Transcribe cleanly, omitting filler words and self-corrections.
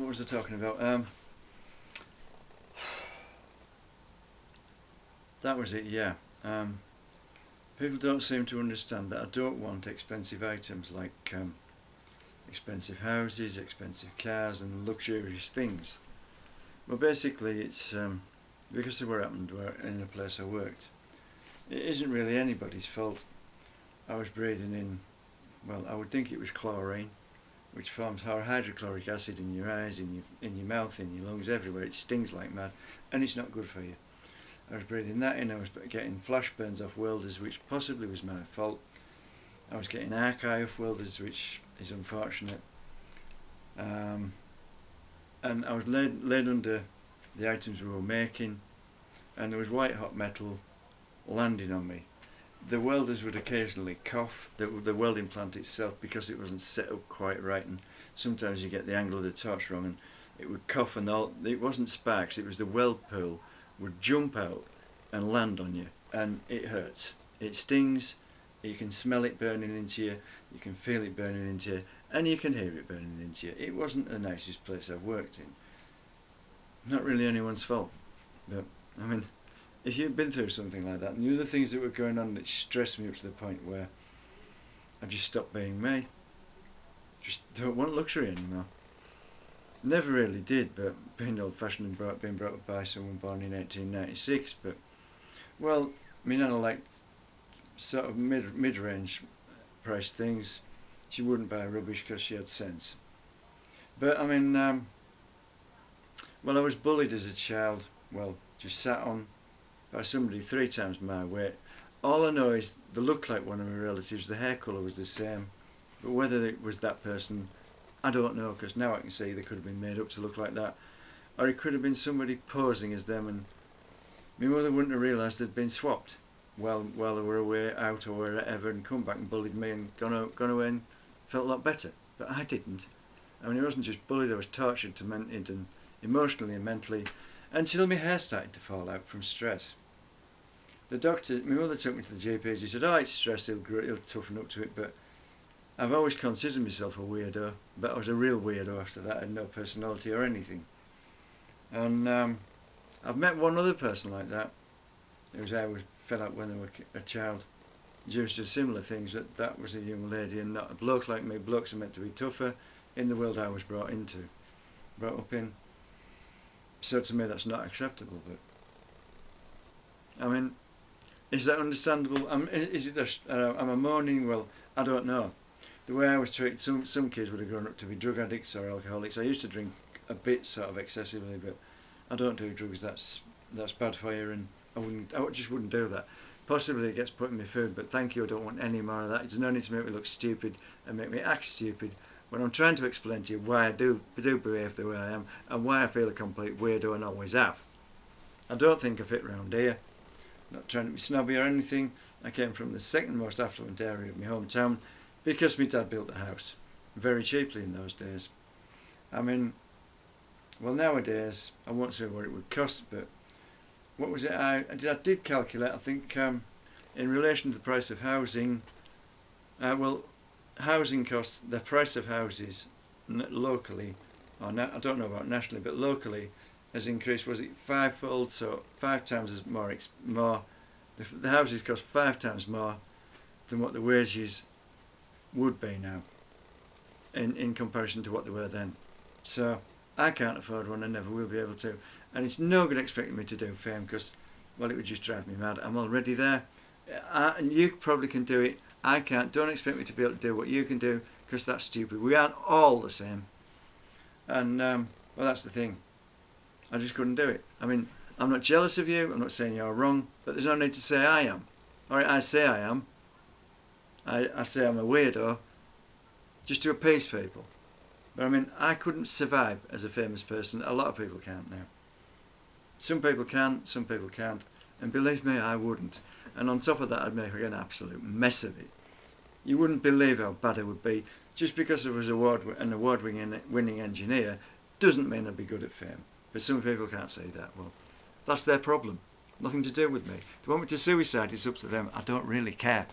what was I talking about? That was it, yeah. People don't seem to understand that I don't want expensive items like expensive houses, expensive cars and luxurious things. Well, basically it's because of what happened in the place I worked. It isn't really anybody's fault. I was breathing in, well, I would think it was chlorine, which forms hydrochloric acid in your eyes, in your mouth, in your lungs, everywhere. It stings like mad, and it's not good for you. I was breathing that in. I was getting flash burns off welders, which possibly was my fault. I was getting arc eye off welders, which is unfortunate. And I was laid under the items we were making, and there was white hot metal landing on me. The welders would occasionally cough, the welding plant itself, because it wasn't set up quite right, and sometimes you get the angle of the torch wrong, and it would cough, and it wasn't sparks, it was the weld pool would jump out and land on you, and it hurts. It stings. You can smell it burning into you, you can feel it burning into you, and you can hear it burning into you. It wasn't the nicest place I've worked in. Not really anyone's fault, but I mean, if you've been through something like that, and the other things that were going on that stressed me up to the point where I just stopped being me. Just don't want luxury anymore. Never really did, but being old-fashioned and being brought up by someone born in 1896, but, well, my nana liked sort of mid-range price things. She wouldn't buy rubbish because she had sense. But, I mean, well, I was bullied as a child, well, just sat on by somebody 3 times my weight. All I know is they looked like one of my relatives, the hair colour was the same, but whether it was that person, I don't know, because now I can see they could have been made up to look like that, or it could have been somebody posing as them, and my mother wouldn't have realised they'd been swapped while they were away, out or wherever, and come back and bullied me and gone away and felt a lot better. But I didn't. I mean, I wasn't just bullied, I was tortured, tormented, and emotionally and mentally, until my hair started to fall out from stress. The doctor, my mother took me to the GP. He said, "Oh, it's stress, he'll toughen up to it," but I've always considered myself a weirdo, but I was a real weirdo after that. I had no personality or anything. And I've met one other person like that, who was always fed up when they were a child, due to similar things. That was a young lady and not a bloke like me. Blokes are meant to be tougher in the world I was brought up in. So to me that's not acceptable, but I mean, is that understandable? Is it just, am I moaning? Well, I don't know. The way I was treated, some kids would have grown up to be drug addicts or alcoholics. I used to drink a bit, sort of excessively, but I don't do drugs. That's bad for you, and I just wouldn't do that. Possibly it gets put in my food, but thank you, I don't want any more of that. It's no need to make me look stupid and make me act stupid when I'm trying to explain to you why I do behave the way I am, and why I feel a complete weirdo and always have. I don't think I fit round here. Not trying to be snobby or anything. I came from the second most affluent area of my hometown because my dad built a house very cheaply in those days. I mean, well, nowadays I won't say what it would cost, but what was it? I did calculate. I think in relation to the price of housing, well, housing costs, the price of houses locally, or I don't know about nationally, but locally has increased. Was it 5-fold? So 5 times as more. The houses cost 5 times more than what the wages would be now, in comparison to what they were then. So I can't afford one, and never will be able to. And it's no good expecting me to do fame, because, well, it would just drive me mad. I'm already there, and you probably can do it. I can't. Don't expect me to be able to do what you can do, because that's stupid. We aren't all the same. And well, that's the thing. I just couldn't do it. I mean, I'm not jealous of you. I'm not saying you're wrong, but there's no need to say I am. Alright, I say I am. I say I'm a weirdo, just to appease people. But I mean, I couldn't survive as a famous person. A lot of people can't now. Some people can, some people can't. And believe me, I wouldn't. And on top of that, I'd make an absolute mess of it. You wouldn't believe how bad it would be. Just because I was an award-winning engineer doesn't mean I'd be good at fame. But some people can't say that. Well, that's their problem. Nothing to do with me. If they want me to suicide, it's up to them. I don't really care.